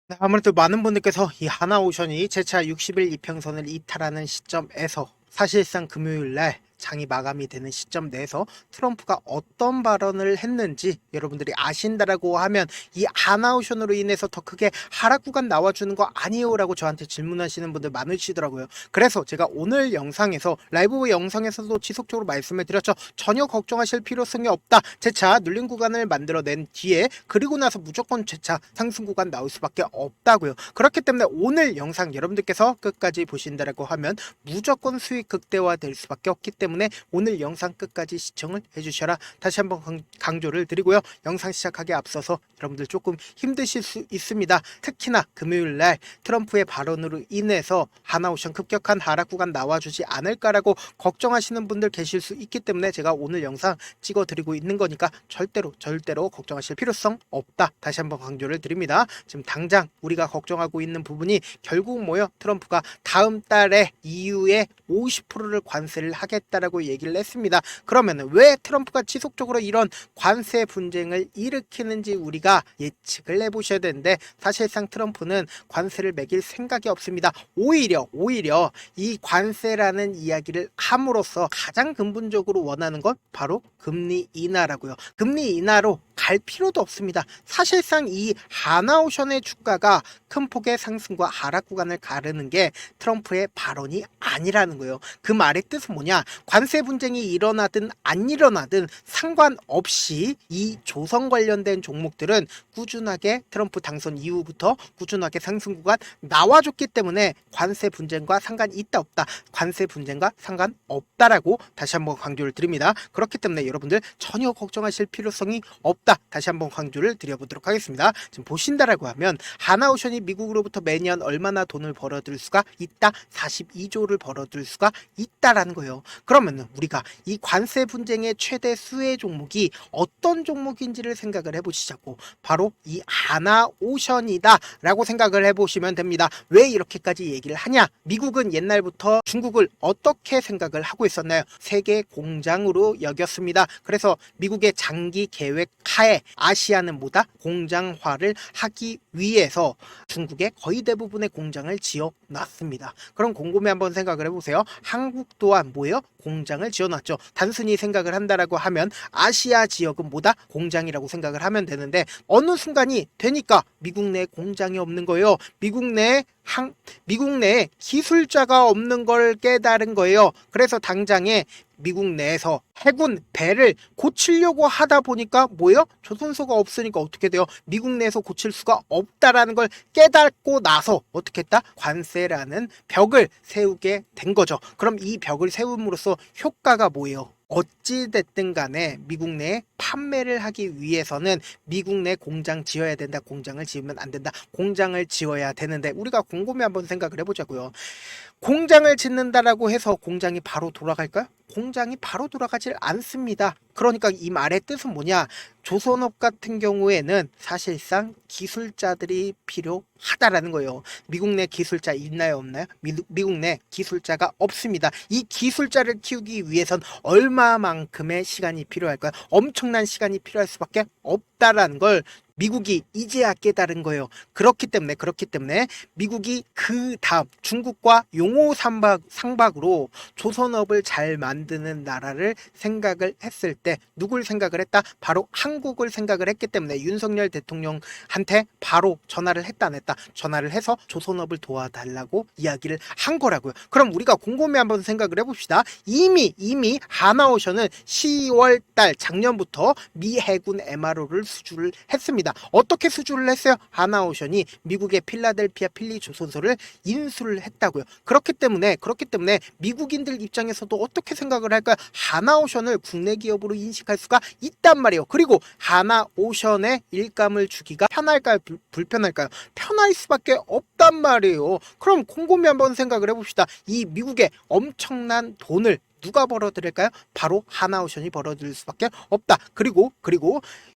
네, 아무래도 많은 분들께서 이 하나오션이 제차 60일 이평선을 이탈하는 시점에서 사실상 금요일 날 장이 마감이 되는 시점 내에서 트럼프가 어떤 발언을 했는지 여러분들이 아신다라고 하면 이 하나오션으로 인해서 더 크게 하락 구간 나와주는 거 아니에요? 라고 저한테 질문하시는 분들 많으시더라고요. 그래서 제가 오늘 영상에서 라이브 영상에서도 지속적으로 말씀을 드렸죠. 전혀 걱정하실 필요성이 없다. 제차 눌린 구간을 만들어낸 뒤에 그리고 나서 무조건 제차 상승 구간 나올 수밖에 없다고요. 그렇기 때문에 오늘 영상 여러분들께서 끝까지 보신다라고 하면 무조건 수익 극대화될 수밖에 없기 때문에 오늘 영상 끝까지 시청을 해주셔라 다시 한번 강조를 드리고요. 영상 시작하기에 앞서서 여러분들 조금 힘드실 수 있습니다. 특히나 금요일날 트럼프의 발언으로 인해서 하나오션 급격한 하락 구간 나와주지 않을까라고 걱정하시는 분들 계실 수 있기 때문에 제가 오늘 영상 찍어드리고 있는 거니까 절대로 걱정하실 필요성 없다 다시 한번 강조를 드립니다. 지금 당장 우리가 걱정하고 있는 부분이 결국 뭐요? 트럼프가 다음 달에 EU에 50%를 관세를 하겠다라고 얘기를 했습니다. 그러면 왜 트럼프가 지속적으로 이런 관세 분쟁을 일으키는지 우리가 예측을 해보셔야 되는데 사실상 트럼프는 관세를 매길 생각이 없습니다. 오히려 이 관세라는 이야기를 함으로써 가장 근본적으로 원하는 건 바로 금리 인하라고요. 금리 인하로 갈 필요도 없습니다. 사실상 이 하나오션의 주가가 큰 폭의 상승과 하락 구간을 가르는 게 트럼프의 발언이 아니라는 거예요. 그 말의 뜻은 뭐냐? 관세 분쟁이 일어나든 안 일어나든 상관없이 이 조선 관련된 종목들은 꾸준하게 트럼프 당선 이후부터 꾸준하게 상승 구간 나와줬기 때문에 관세 분쟁과 상관이 있다 없다, 관세 분쟁과 상관없다라고 다시 한번 강조를 드립니다. 그렇기 때문에 여러분들 전혀 걱정하실 필요성이 없다 다시 한번 강조를 드려보도록 하겠습니다. 지금 보신다라고 하면 하나오션이 미국으로부터 매년 얼마나 돈을 벌어들일 수가 있다? 42조를 벌어들일 수가 있다라는 거예요. 그러면 우리가 이 관세 분쟁의 최대 수혜 종목이 어떤 종목인지를 생각을 해보시자고, 바로 이 하나오션이다 라고 생각을 해보시면 됩니다. 왜 이렇게까지 얘기를 하냐? 미국은 옛날부터 중국을 어떻게 생각을 하고 있었나요? 세계 공장으로 여겼습니다. 그래서 미국의 장기 계획 하에 아시아는 뭐다? 공장화를 하기 위해서 중국의 거의 대부분의 공장을 지어 놨습니다. 그럼 곰곰이 한번 생각을 해보세요. 한국 또한 뭐예요? 공장을 지어놨죠. 단순히 생각을 한다라고 하면 아시아 지역은 뭐다? 공장이라고 생각을 하면 되는데 어느 순간이 되니까 미국 내 공장이 없는 거예요. 미국 내에 기술자가 없는 걸 깨달은 거예요. 그래서 당장에 미국 내에서 해군 배를 고치려고 하다 보니까 뭐예요? 조선소가 없으니까 어떻게 돼요? 미국 내에서 고칠 수가 없다라는 걸 깨닫고 나서 어떻게 했다? 관세라는 벽을 세우게 된 거죠. 그럼 이 벽을 세움으로써 효과가 뭐예요? 어찌됐든 간에 미국 내에 판매를 하기 위해서는 미국 내 공장 지어야 된다. 공장을 지으면 안 된다. 공장을 지어야 되는데 우리가 곰곰이 한번 생각을 해보자고요. 공장을 짓는다라고 해서 공장이 바로 돌아갈까요? 공장이 바로 돌아가질 않습니다. 그러니까 이 말의 뜻은 뭐냐? 조선업 같은 경우에는 사실상 기술자들이 필요하다라는 거예요. 미국 내 기술자 있나요, 없나요? 미국 내 기술자가 없습니다. 이 기술자를 키우기 위해선 얼마만큼의 시간이 필요할까요? 엄청난 시간이 필요할 수밖에 없다라는 걸 미국이 이제야 깨달은 거예요. 그렇기 때문에 미국이 그 다음 중국과 용호 상박으로 조선업을 잘 만드는 나라를 생각을 했을 때 누굴 생각을 했다? 바로 한국을 생각을 했기 때문에 윤석열 대통령한테 바로 전화를 했다 안 했다? 전화를 해서 조선업을 도와달라고 이야기를 한 거라고요. 그럼 우리가 곰곰이 한번 생각을 해봅시다. 이미 하나오션은 10월 달 작년부터 미 해군 MRO를 수주를 했습니다. 어떻게 수주를 했어요? 하나오션이 미국의 필라델피아 필리 조선소를 인수를 했다고요. 그렇기 때문에 미국인들 입장에서도 어떻게 생각을 할까요? 하나오션을 국내 기업으로 인식할 수가 있단 말이에요. 그리고 하나오션에 일감을 주기가 편할까요? 불편할까요? 편할 수밖에 없단 말이에요. 그럼 곰곰이 한번 생각을 해봅시다. 이 미국의 엄청난 돈을 누가 벌어들일까요? 바로 하나오션이 벌어들일 수밖에 없다. 그리고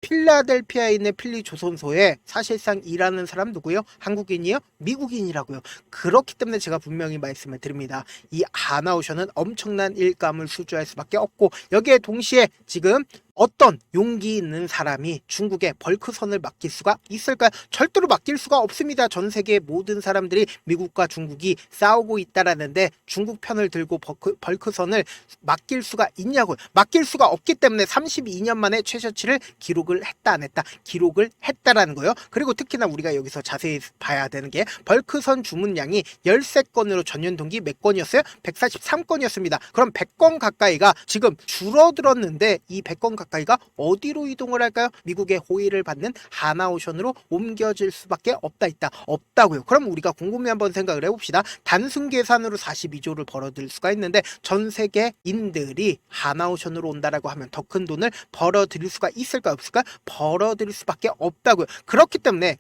필라델피아에 있는 필리 조선소에 사실상 일하는 사람 누구요? 한국인이요? 미국인이라고요. 그렇기 때문에 제가 분명히 말씀을 드립니다. 이 하나오션은 엄청난 일감을 수주할 수밖에 없고 여기에 동시에 지금 어떤 용기 있는 사람이 중국에 벌크선을 맡길 수가 있을까요? 절대로 맡길 수가 없습니다. 전 세계 모든 사람들이 미국과 중국이 싸우고 있다라는데 중국 편을 들고 벌크선을 맡길 수가 있냐고요. 맡길 수가 없기 때문에 32년 만에 최저치를 기록을 했다 안 했다, 기록을 했다라는 거예요. 그리고 특히나 우리가 여기서 자세히 봐야 되는 게 벌크선 주문량이 13건으로 전년 동기 몇 건이었어요? 143건이었습니다. 그럼 100건 가까이가 지금 줄어들었는데 이 100건 가까이가 어디로 이동을 할까요? 미국의 호의를 받는 하나오션으로 옮겨질 수밖에 없다고요. 그럼 우리가 곰곰이 한번 생각을 해봅시다. 단순 계산으로 42조를 벌어들일 수가 있는데 전 세계인들이 하나오션으로 온다라고 하면 더 큰 돈을 벌어들일 수가 있을까 없을까? 벌어들일 수밖에 없다고요. 그렇기 때문에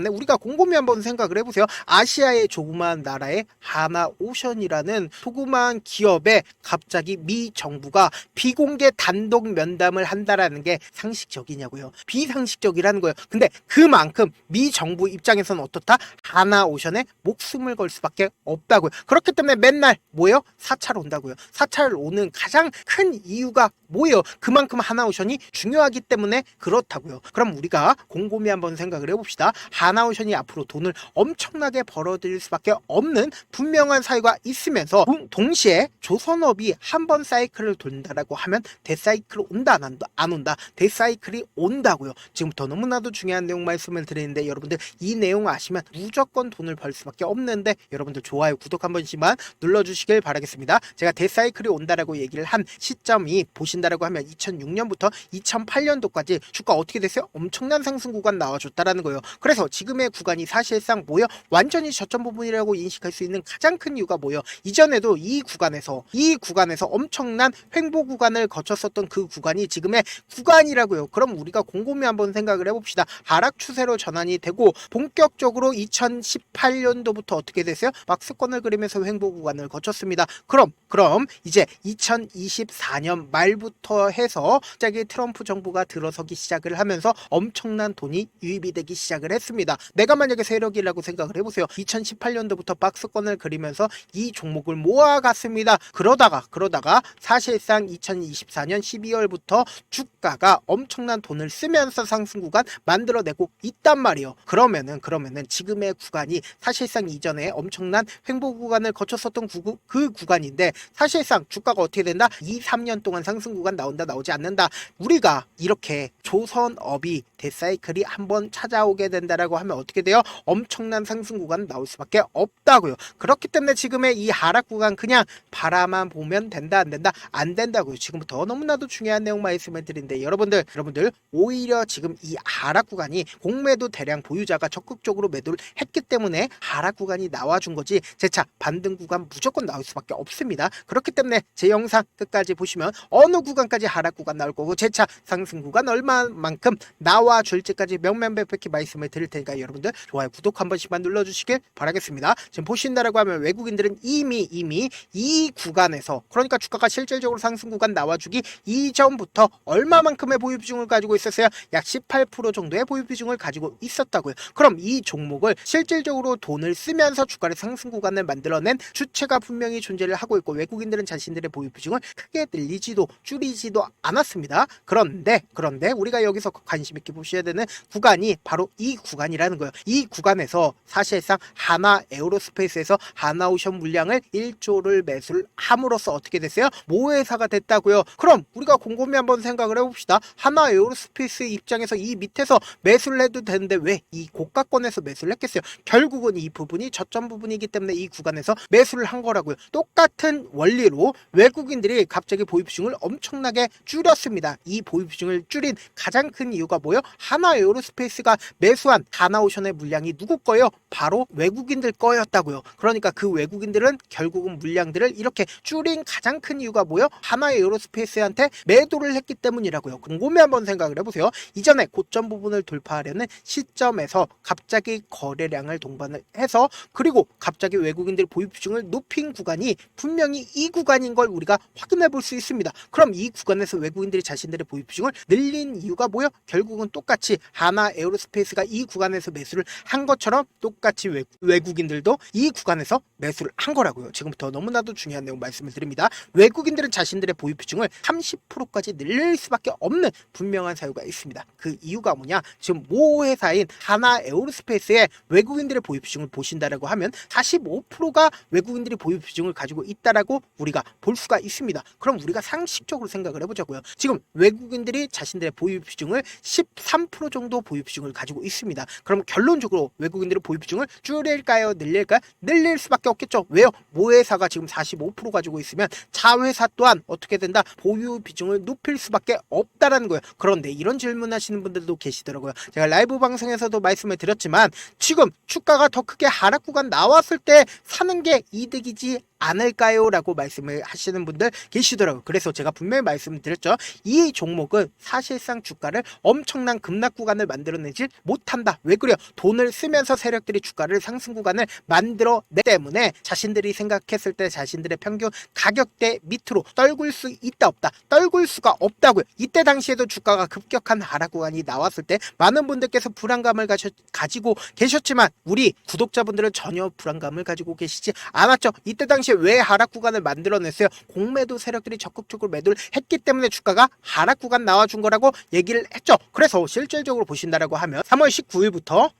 우리가 곰곰이 한번 생각을 해보세요. 아시아의 조그마한 나라의 하나오션이라는 조그마한 기업에 갑자기 미 정부가 비공개 단독 면담을 한다라는 게 상식적이냐고요. 비상식적이라는 거예요. 근데 그만큼 미 정부 입장에서는 어떻다? 하나오션에 목숨을 걸 수밖에 없다고요. 그렇기 때문에 맨날 뭐예요? 사찰 온다고요. 사찰 오는 가장 큰 이유가 뭐예요? 그만큼 하나오션이 중요하기 때문에 그렇다고요. 그럼 우리가 곰곰이 한번 생각을 해봅시다. 하나오션이 앞으로 돈을 엄청나게 벌어들일 수밖에 없는 분명한 사유가 있으면서 동시에 조선업이 한 번 사이클을 돈다라고 하면 대사이클 온다 안 온다? 대사이클이 온다고요. 지금부터 너무나도 중요한 내용 말씀을 드리는데 여러분들 이 내용 아시면 무조건 돈을 벌 수밖에 없는데 여러분들 좋아요 구독 한 번씩만 눌러주시길 바라겠습니다. 제가 대사이클이 온다라고 얘기를 한 시점이 보신다라고 하면 2006년부터 2008년도까지 주가 어떻게 됐어요? 엄청난 상승 구간 나와줬다라는 거예요. 그래서 지금의 구간이 사실상 뭐예요? 완전히 저점 부분이라고 인식할 수 있는 가장 큰 이유가 뭐예요? 이전에도 이 구간에서 엄청난 횡보 구간을 거쳤었던 그 구간이 지금의 구간이라고요. 그럼 우리가 곰곰이 한번 생각을 해봅시다. 하락 추세로 전환이 되고 본격적으로 2018년도부터 어떻게 됐어요? 박스권을 그리면서 횡보 구간을 거쳤습니다. 그럼 이제 2024년 말부터 해서 갑자기 트럼프 정부가 들어서기 시작을 하면서 엄청난 돈이 유입이 되기 시작을 했습니다. 내가 만약에 세력이라고 생각을 해보세요. 2018년도부터 박스권을 그리면서 이 종목을 모아갔습니다. 그러다가 사실상 2024년 12월부터 주가가 엄청난 돈을 쓰면서 상승 구간 만들어내고 있단 말이에요. 그러면은 지금의 구간이 사실상 이전에 엄청난 횡보 구간을 거쳤었던 그 구간인데 사실상 주가가 어떻게 된다? 2, 3년 동안 상승 구간 나온다 나오지 않는다. 우리가 이렇게 조선업이 대사이클이 한번 찾아오게 된다라고 하면 어떻게 돼요? 엄청난 상승 구간 나올 수밖에 없다고요. 그렇기 때문에 지금의 이 하락 구간 그냥 바라만 보면 된다 안 된다? 안 된다고요. 지금부터 너무나도 중요한 내용 말씀을 드리는데 여러분들 오히려 지금 이 하락 구간이 공매도 대량 보유자가 적극적으로 매도를 했기 때문에 하락 구간이 나와준 거지 재차 반등 구간 무조건 나올 수밖에 없습니다. 그렇기 때문에 제 영상 끝까지 보시면 어느 구간까지 하락 구간 나올 거고 재차 상승 구간 얼마만큼 나와줄지까지 명명백백히 말씀을 드릴 테니까 여러분들 좋아요 구독 한 번씩만 눌러주시길 바라겠습니다. 지금 보신다라고 하면 외국인들은 이미 이 구간에서 그러니까 주가가 실질적으로 상승 구간 나와주기 이전부터 얼마만큼의 보유 비중을 가지고 있었어요? 약 18% 정도의 보유 비중을 가지고 있었다고요. 그럼 이 종목을 실질적으로 돈을 쓰면서 주가를 상승 구간을 만들어낸 주체가 분명히 존재를 하고 있고 외국인들은 자신들의 보유 비중을 크게 늘리지도 줄이지도 않았습니다. 그런데 우리가 여기서 관심 있게 보셔야 되는 구간이 바로 이 구간이라는 거예요. 이 구간에서 사실상 하나 에어로스페이스에서 하나오션 물량을 1조를 매수를 함으로써 어떻게 됐어요? 모회사가 됐다고요. 그럼 우리가 곰곰이 한번 생각을 해봅시다. 하나 에어로스페이스 입장에서 이 밑에서 매수를 해도 되는데 왜 이 고가권에서 매수를 했겠어요? 결국은 이 부분이 저점 부분이기 때문에 이 구간에서 매수를 한 거라고요. 똑같은 원리로 외국인들이 갑자기 보유 비중을 엄청나게 줄였습니다. 이 보유 비중을 줄인 가장 큰 이유가 뭐예요? 하나 에어로스페이스가 매수한 하나오션의 물량이 누구 거예요? 바로 외국인들 거였다고요. 그러니까 그 외국인들은 결국은 물량들을 이렇게 줄인 가장 큰 이유가 뭐예요? 하나 에어로스페이스한테 매도를 했기 때문이라고요. 곰곰이 한번 생각을 해보세요. 이전에 고점 부분을 돌파하려는 시점에서 갑자기 거래량을 동반을 해서 그리고 갑자기 외국인들 보유 비중을 높인 구간이 분명히 이 구간인 걸 우리가 확인해 볼 수 있습니다. 그럼 이 구간에서 외국인들이 자신들의 보유 비중을 늘린 이유가 뭐예요? 결국은 똑같이 하나 에어로스페이스가 이 구간에서 매수를 한 것처럼 똑같이 외국인들도 이 구간에서 매수를 한 거라고요. 지금부터 너무나도 중요한 내용 말씀을 드립니다. 외국인들은 자신들의 보유 비중을 30%까지 늘린 늘릴 수밖에 없는 분명한 사유가 있습니다. 그 이유가 뭐냐? 지금 모 회사인 하나 에어로스페이스의 외국인들의 보유 비중을 보신다라고 하면 45%가 외국인들이 보유 비중을 가지고 있다라고 우리가 볼 수가 있습니다. 그럼 우리가 상식적으로 생각을 해보자고요. 지금 외국인들이 자신들의 보유 비중을 13% 정도 보유 비중을 가지고 있습니다. 그럼 결론적으로 외국인들의 보유 비중을 줄일까요? 늘릴까요? 늘릴 수밖에 없겠죠. 왜요? 모 회사가 지금 45% 가지고 있으면 자회사 또한 어떻게 된다? 보유 비중을 높일 수밖에 없다라는 거예요. 그런데 이런 질문하시는 분들도 계시더라고요. 제가 라이브 방송에서도 말씀을 드렸지만 지금 주가가 더 크게 하락 구간 나왔을 때 사는 게 이득이지 않을까요? 라고 말씀을 하시는 분들 계시더라고요. 그래서 제가 분명히 말씀드렸죠. 이 종목은 사실상 주가를 엄청난 급락 구간을 만들어내지 못한다. 왜 그래요? 돈을 쓰면서 세력들이 주가를 상승 구간을 만들어내기 때문에 자신들이 생각했을 때 자신들의 평균 가격대 밑으로 떨굴 수 있다 없다? 떨굴 수가 없다고요. 이때 당시에도 주가가 급격한 하락 구간이 나왔을 때 많은 분들께서 불안감을 가지고 계셨지만 우리 구독자분들은 전혀 불안감을 가지고 계시지 않았죠. 이때 당시에 왜 하락 구간을 만들어냈어요? 공매도 세력들이 적극적으로 매도를 했기 때문에 주가가 하락 구간 나와준 거라고 얘기를 했죠. 그래서 실질적으로 보신다라고 하면 3월 19일부터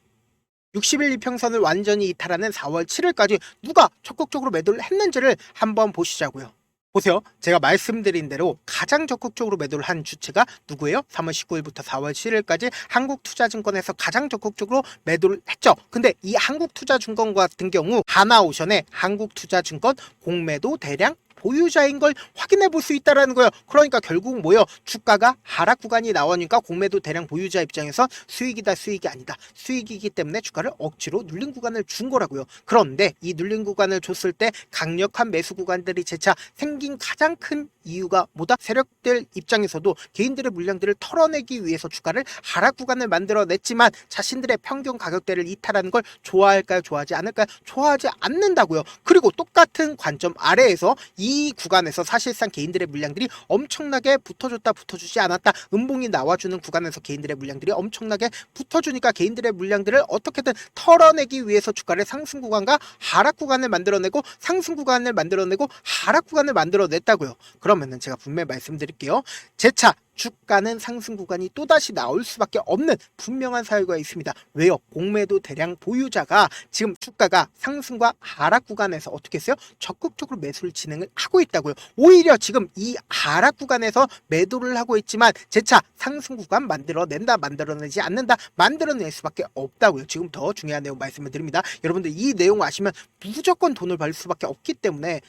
60일 이평선을 완전히 이탈하는 4월 7일까지 누가 적극적으로 매도를 했는지를 한번 보시자고요. 보세요. 제가 말씀드린 대로 가장 적극적으로 매도를 한 주체가 누구예요? 3월 19일부터 4월 7일까지 한국투자증권에서 가장 적극적으로 매도를 했죠. 근데 이 한국투자증권 같은 경우 하나오션의 한국투자증권 공매도 대량 보유자인 걸 확인해 볼 수 있다라는 거예요. 그러니까 결국 뭐예요? 주가가 하락 구간이 나오니까 공매도 대량 보유자 입장에서 수익이다 수익이 아니다. 수익이기 때문에 주가를 억지로 눌린 구간을 준 거라고요. 그런데 이 눌린 구간을 줬을 때 강력한 매수 구간들이 재차 생긴 가장 큰 이유가 뭐다? 세력들 입장에서도 개인들의 물량들을 털어내기 위해서 주가를 하락 구간을 만들어냈지만 자신들의 평균 가격대를 이탈하는 걸 좋아할까요? 좋아하지 않을까요? 좋아하지 않는다고요. 그리고 똑같은 관점 아래에서 이 구간에서 사실상 개인들의 물량들이 엄청나게 붙어줬다 붙어주지 않았다 음봉이 나와주는 구간에서 개인들의 물량들이 엄청나게 붙어주니까 개인들의 물량들을 어떻게든 털어내기 위해서 주가를 상승 구간과 하락 구간을 만들어내고 상승 구간을 만들어내고 하락 구간을 만들어냈다고요. 그러면은 제가 분명히 말씀드릴게요. 재차 주가는 상승 구간이 또다시 나올 수밖에 없는 분명한 사유가 있습니다. 왜요? 공매도 대량 보유자가 지금 주가가 상승과 하락 구간에서 어떻게 했어요? 적극적으로 매수를 진행을 하고 있다고요. 오히려 지금 이 하락 구간에서 매도를 하고 있지만 재차 상승 구간 만들어낸다 만들어내지 않는다 만들어낼 수밖에 없다고요. 지금 더 중요한 내용 말씀을 드립니다. 여러분들 이 내용 아시면 무조건 돈을 벌 수밖에 없기 때문에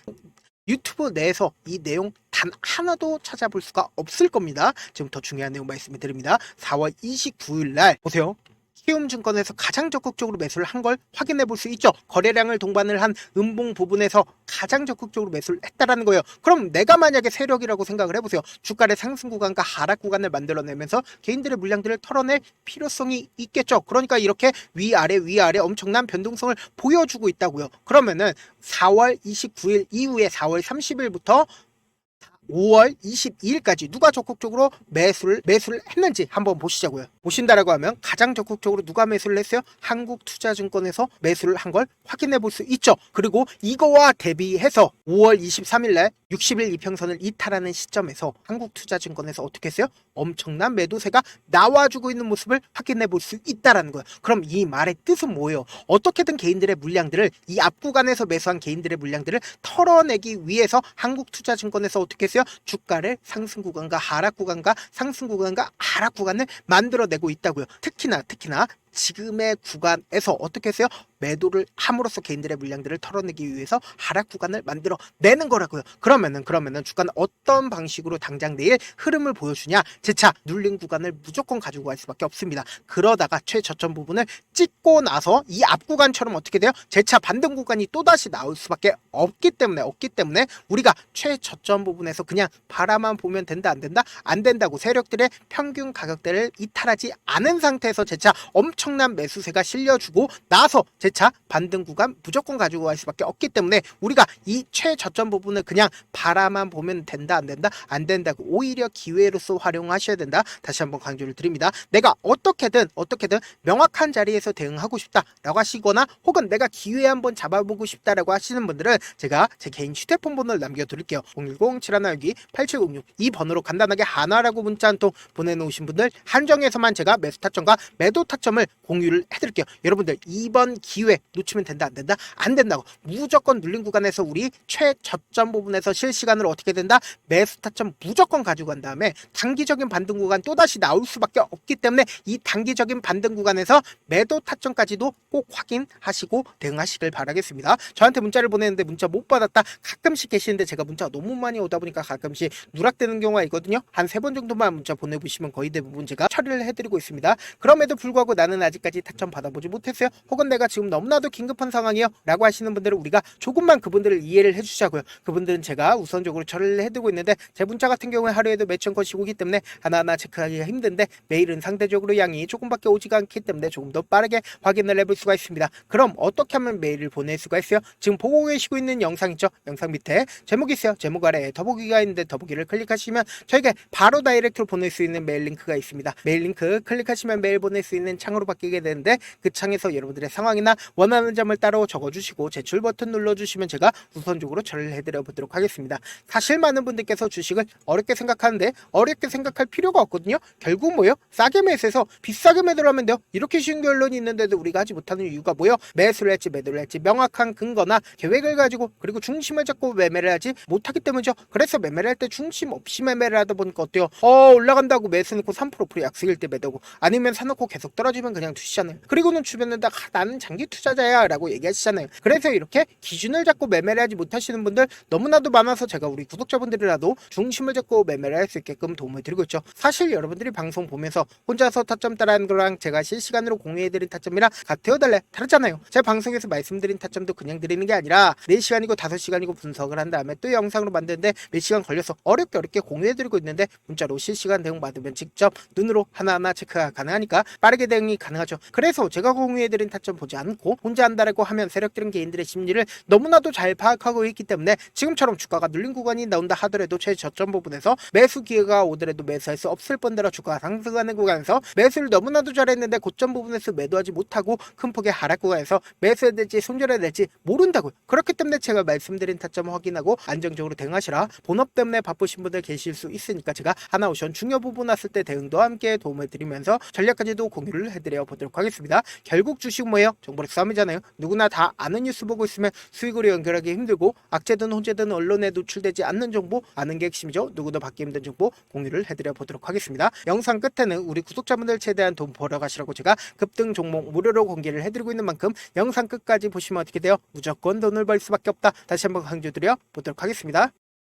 유튜브 내에서 이 내용 단 하나도 찾아볼 수가 없을 겁니다. 지금 더 중요한 내용 말씀을 드립니다. 4월 29일 날 보세요. 키움증권에서 가장 적극적으로 매수를 한 걸 확인해 볼 수 있죠. 거래량을 동반을 한 음봉 부분에서 가장 적극적으로 매수를 했다라는 거예요. 그럼 내가 만약에 세력이라고 생각을 해보세요. 주가의 상승 구간과 하락 구간을 만들어내면서 개인들의 물량들을 털어낼 필요성이 있겠죠. 그러니까 이렇게 위아래 엄청난 변동성을 보여주고 있다고요. 그러면은 4월 29일 이후에 4월 30일부터 5월 22일까지 누가 적극적으로 매수를 했는지 한번 보시자고요. 보신다라고 하면 가장 적극적으로 누가 매수를 했어요? 한국투자증권에서 매수를 한 걸 확인해 볼 수 있죠. 그리고 이거와 대비해서 5월 23일날 60일 이평선을 이탈하는 시점에서 한국투자증권에서 어떻게 했어요? 엄청난 매도세가 나와주고 있는 모습을 확인해 볼 수 있다라는 거예요. 그럼 이 말의 뜻은 뭐예요? 어떻게든 개인들의 물량들을 이 앞구간에서 매수한 개인들의 물량들을 털어내기 위해서 한국투자증권에서 어떻게 했어요? 주가를 상승 구간과 하락 구간과 상승 구간과 하락 구간을 만들어내고 있다고요. 특히나 지금의 구간에서 어떻게 했어요? 매도를 함으로써 개인들의 물량들을 털어내기 위해서 하락 구간을 만들어 내는 거라고요. 그러면은 주가는 어떤 방식으로 당장 내일 흐름을 보여주냐? 재차 눌린 구간을 무조건 가지고 갈 수밖에 없습니다. 그러다가 최저점 부분을 찍고 나서 이 앞 구간처럼 어떻게 돼요? 재차 반등 구간이 또다시 나올 수밖에 없기 때문에 우리가 최저점 부분에서 그냥 바라만 보면 된다 안 된다? 안 된다고 세력들의 평균 가격대를 이탈하지 않은 상태에서 재차 엄청 엄청난 매수세가 실려주고 나서 재차 반등 구간 무조건 가지고 갈 수밖에 없기 때문에 우리가 이 최저점 부분을 그냥 바라만 보면 된다 안 된다 안 된다고 오히려 기회로서 활용하셔야 된다. 다시 한번 강조를 드립니다. 내가 어떻게든 명확한 자리에서 대응하고 싶다라고 하시거나 혹은 내가 기회 한번 잡아보고 싶다라고 하시는 분들은 제가 제 개인 휴대폰 번호를 남겨드릴게요. 010-7162-8706 이 번호로 간단하게 하나라고 문자 한 통 보내놓으신 분들 한정해서만 제가 매수 타점과 매도 타점을 공유를 해드릴게요. 여러분들 이번 기회 놓치면 된다 안 된다 안 된다고 무조건 눌린 구간에서 우리 최저점 부분에서 실시간으로 어떻게 된다 매수 타점 무조건 가지고 간 다음에 단기적인 반등 구간 또다시 나올 수밖에 없기 때문에 이 단기적인 반등 구간에서 매도 타점까지도 꼭 확인하시고 대응하시길 바라겠습니다. 저한테 문자를 보내는데 문자 못 받았다 가끔씩 계시는데 제가 문자가 너무 많이 오다 보니까 가끔씩 누락되는 경우가 있거든요. 한 3번 정도만 문자 보내보시면 거의 대부분 제가 처리를 해드리고 있습니다. 그럼에도 불구하고 나는 아직까지 타점 받아보지 못했어요. 혹은 내가 지금 너무나도 긴급한 상황이요 라고 하시는 분들은 우리가 조금만 그분들을 이해를 해주자고요. 그분들은 제가 우선적으로 처리를 해드리고 있는데 제 문자 같은 경우에 하루에도 몇천 건씩 오기 때문에 하나하나 체크하기가 힘든데 메일은 상대적으로 양이 조금밖에 오지가 않기 때문에 조금 더 빠르게 확인을 해볼 수가 있습니다. 그럼 어떻게 하면 메일을 보낼 수가 있어요? 지금 보고 계시고 있는 영상 있죠? 영상 밑에 제목이 있어요. 제목 아래에 더보기가 있는데 더보기를 클릭하시면 저에게 바로 다이렉트로 보낼 수 있는 메일 링크가 있습니다. 메일 링크 클릭하시면 메일 보낼 수 있는 창으로 바뀌게 되는데 그 창에서 여러분들의 상황이나 원하는 점을 따로 적어주시고 제출 버튼 눌러주시면 제가 우선적으로 처리를 해드려 보도록 하겠습니다. 사실 많은 분들께서 주식을 어렵게 생각하는데 어렵게 생각할 필요가 없거든요. 결국 뭐예요? 싸게 매수해서 비싸게 매도를 하면 돼요. 이렇게 쉬운 결론이 있는데도 우리가 하지 못하는 이유가 뭐예요? 매수를 할지 매도를 할지 명확한 근거나 계획을 가지고 그리고 중심을 잡고 매매를 하지 못하기 때문이죠. 그래서 매매를 할 때 중심 없이 매매를 하다 보니까 어때요? 올라간다고 매수 넣고 3% 약속일 때 매도고 아니면 사놓고 계속 떨어지면 그냥 두시잖아요. 그리고는 주변에다 나는 장기 투자자야 라고 얘기하시잖아요. 그래서 이렇게 기준을 잡고 매매를 하지 못하시는 분들 너무나도 많아서 제가 우리 구독자분들이라도 중심을 잡고 매매를 할 수 있게끔 도움을 드리고 있죠. 사실 여러분들이 방송 보면서 혼자서 타점 따라하는 거랑 제가 실시간으로 공유해드린 타점이랑 같아요 달라요? 다르잖아요. 제가 방송에서 말씀드린 타점도 그냥 드리는 게 아니라 4시간이고 5시간이고 분석을 한 다음에 또 영상으로 만드는데 몇 시간 걸려서 어렵게 공유해드리고 있는데 문자로 실시간 대응 받으면 직접 눈으로 하나하나 체크가 가능하니까 빠르게 대응이 가능하죠. 그래서 제가 공유해드린 타점 보지 않고 혼자 한다라고 하면 세력들은 개인들의 심리를 너무나도 잘 파악하고 있기 때문에 지금처럼 주가가 눌린 구간이 나온다 하더라도 최저점 부분에서 매수 기회가 오더라도 매수할 수 없을 뿐더러 주가가 상승하는 구간에서 매수를 너무나도 잘했는데 고점 부분에서 매도하지 못하고 큰 폭의 하락 구간에서 매수해야 될지 손절해야 될지 모른다고요. 그렇기 때문에 제가 말씀드린 타점 확인하고 안정적으로 대응하시라. 본업 때문에 바쁘신 분들 계실 수 있으니까 제가 하나오션 중요 부분 왔을 때 대응도 함께 도움을 드리면서 전략까지도 공유를 해드려 보도록 하겠습니다. 결국 주식 뭐예요? 정보력 싸움이잖아요. 누구나 다 아는 뉴스 보고 있으면 수익으로 연결하기 힘들고 악재든 호재든 언론에 노출되지 않는 정보 아는 게 핵심이죠. 누구도 받기 힘든 정보 공유를 해드려 보도록 하겠습니다. 영상 끝에는 우리 구독자분들 최대한 돈 벌어 가시라고 제가 급등 종목 무료로 공개를 해드리고 있는 만큼 영상 끝까지 보시면 어떻게 돼요? 무조건 돈을 벌 수밖에 없다. 다시 한번 강조드려 보도록 하겠습니다.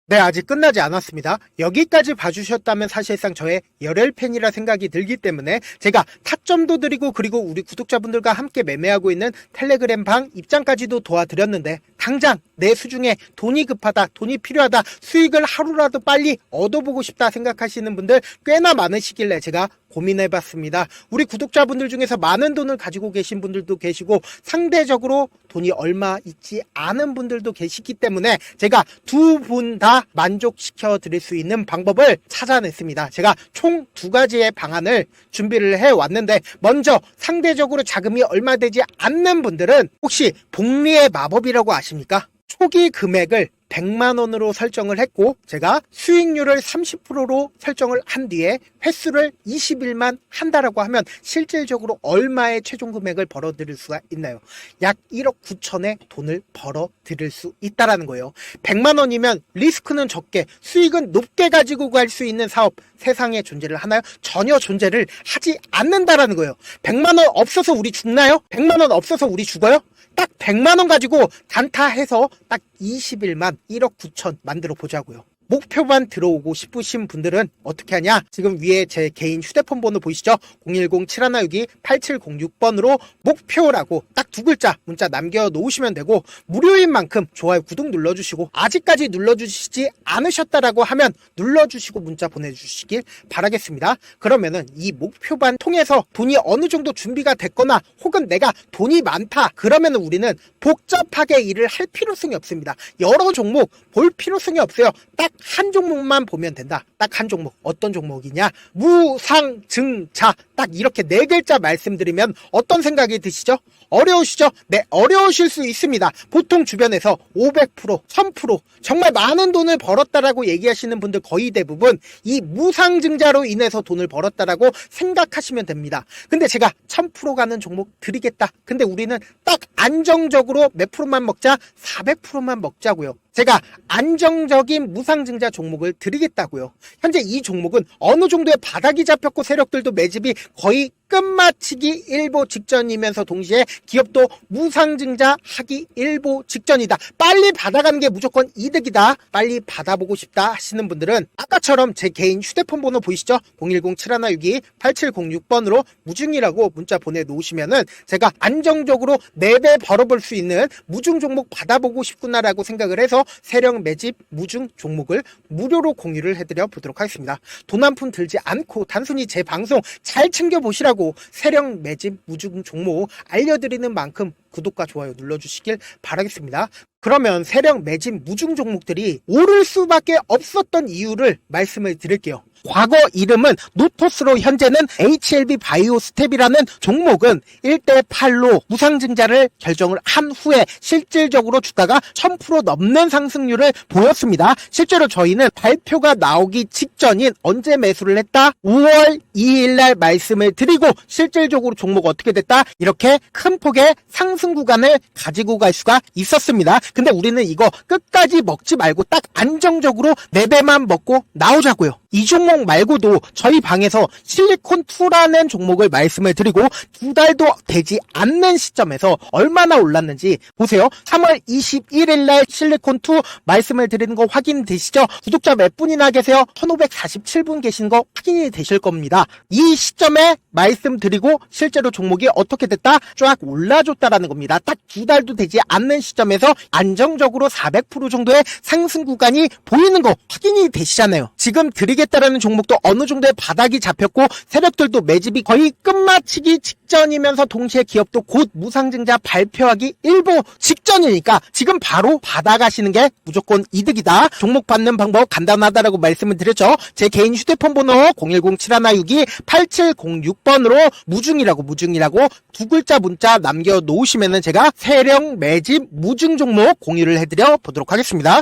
네, 아직 끝나지 않았습니다. 여기까지 봐주셨다면 사실상 저의 열혈팬이라 생각이 들기 때문에 제가 타점도 드리고 그리고 우리 구독자분들과 함께 매매하고 있는 텔레그램 방 입장까지도 도와드렸는데 당장 내 수중에 돈이 급하다, 돈이 필요하다, 수익을 하루라도 빨리 얻어보고 싶다 생각하시는 분들 꽤나 많으시길래 제가 고민해봤습니다. 우리 구독자분들 중에서 많은 돈을 가지고 계신 분들도 계시고 상대적으로 돈이 얼마 있지 않은 분들도 계시기 때문에 제가 두 분 다 만족시켜 드릴 수 있는 방법을 찾아냈습니다. 제가 총 2가지의 방안을 준비를 해왔는데 먼저 상대적으로 자금이 얼마 되지 않는 분들은 혹시 복리의 마법이라고 아십니까? 초기 금액을 100만원으로 설정을 했고 제가 수익률을 30%로 설정을 한 뒤에 횟수를 20일만 한다라고 하면 실질적으로 얼마의 최종 금액을 벌어들일 수가 있나요? 약 1억 9천의 돈을 벌어들일 수 있다라는 거예요. 100만원이면 리스크는 적게 수익은 높게 가지고 갈 수 있는 사업 세상에 존재를 하나요? 전혀 존재를 하지 않는다라는 거예요. 100만원 없어서 우리 죽나요? 100만원 없어서 우리 죽어요? 딱 100만원 가지고 단타해서 딱 20일만 1억 9천 만들어 보자고요. 목표만 들어오고 싶으신 분들은 어떻게 하냐? 지금 위에 제 개인 휴대폰 번호 보이시죠? 010-7162-8706번으로 목표라고 딱 두 글자 문자 남겨놓으시면 되고, 무료인 만큼 좋아요, 구독 눌러주시고, 아직까지 눌러주시지 않으셨다라고 하면 눌러주시고 문자 보내주시길 바라겠습니다. 그러면은 이 목표반 통해서 돈이 어느 정도 준비가 됐거나 혹은 내가 돈이 많다 그러면 우리는 복잡하게 일을 할 필요성이 없습니다. 여러 종목 볼 필요성이 없어요. 딱 한 종목만 보면 된다. 딱 한 종목. 어떤 종목이냐? 무상증자. 딱 이렇게 네 글자 말씀드리면 어떤 생각이 드시죠? 어려우시죠? 네, 어려우실 수 있습니다. 보통 주변에서 500%, 1000% 정말 많은 돈을 벌었다라고 얘기하시는 분들 거의 대부분 이 무상증자로 인해서 돈을 벌었다라고 생각하시면 됩니다. 근데 제가 1000% 가는 종목 드리겠다. 근데 우리는 딱 안정적으로 몇 프로만 먹자? 400%만 먹자고요. 제가 안정적인 무상증자 종목을 드리겠다고요. 현재 이 종목은 어느 정도의 바닥이 잡혔고 세력들도 매집이 거의 끝마치기 일보 직전이면서 동시에 기업도 무상증자 하기 일보 직전이다. 빨리 받아가는 게 무조건 이득이다. 빨리 받아보고 싶다 하시는 분들은 아까처럼 제 개인 휴대폰 번호 보이시죠? 010-7162-8706번으로 무중이라고 문자 보내놓으시면은 제가 안정적으로 4배 벌어볼 수 있는 무중 종목 받아보고 싶구나라고 생각을 해서 세력 매집 무중 종목을 무료로 공유를 해드려 보도록 하겠습니다. 돈 한 푼 들지 않고 단순히 제 방송 잘 챙겨보시라고 세력 매집 무중 종목 알려드리는 만큼 구독과 좋아요 눌러주시길 바라겠습니다. 그러면 세력 매집 무중 종목들이 오를 수밖에 없었던 이유를 말씀을 드릴게요. 과거 이름은 노토스로 현재는 HLB 바이오스텝이라는 종목은 1대8로 무상증자를 결정을 한 후에 실질적으로 주가가 1000% 넘는 상승률을 보였습니다. 실제로 저희는 발표가 나오기 직전인 언제 매수를 했다? 5월 2일날 말씀을 드리고 실질적으로 종목 어떻게 됐다? 이렇게 큰 폭의 상승 구간을 가지고 갈 수가 있었습니다. 근데 우리는 이거 끝까지 먹지 말고 딱 안정적으로 4배만 먹고 나오자고요. 이 종목 말고도 저희 방에서 실리콘2라는 종목을 말씀을 드리고 2달도 되지 않는 시점에서 얼마나 올랐는지 보세요. 3월 21일 날 실리콘2 말씀을 드리는 거 확인되시죠? 구독자 몇 분이나 계세요? 1547분 계신 거 확인이 되실 겁니다. 이 시점에 말씀드리고 실제로 종목이 어떻게 됐다? 쫙 올라줬다라는 겁니다. 딱 2달도 되지 않는 시점에서 안정적으로 400% 정도의 상승 구간이 보이는 거 확인이 되시잖아요. 지금 드리겠다라는 종목도 어느 정도의 바닥이 잡혔고 세력들도 매집이 거의 끝마치기 직전이면서 동시에 기업도 곧 무상증자 발표하기 일보 직전이니까 지금 바로 받아가시는 게 무조건 이득이다. 종목 받는 방법 간단하다라고 말씀을 드렸죠. 제 개인 휴대폰 번호 010-7162-8706번으로 무중이라고 두 글자 문자 남겨놓으시면은 제가 세력 매집 무중 종목 공유를 해드려 보도록 하겠습니다.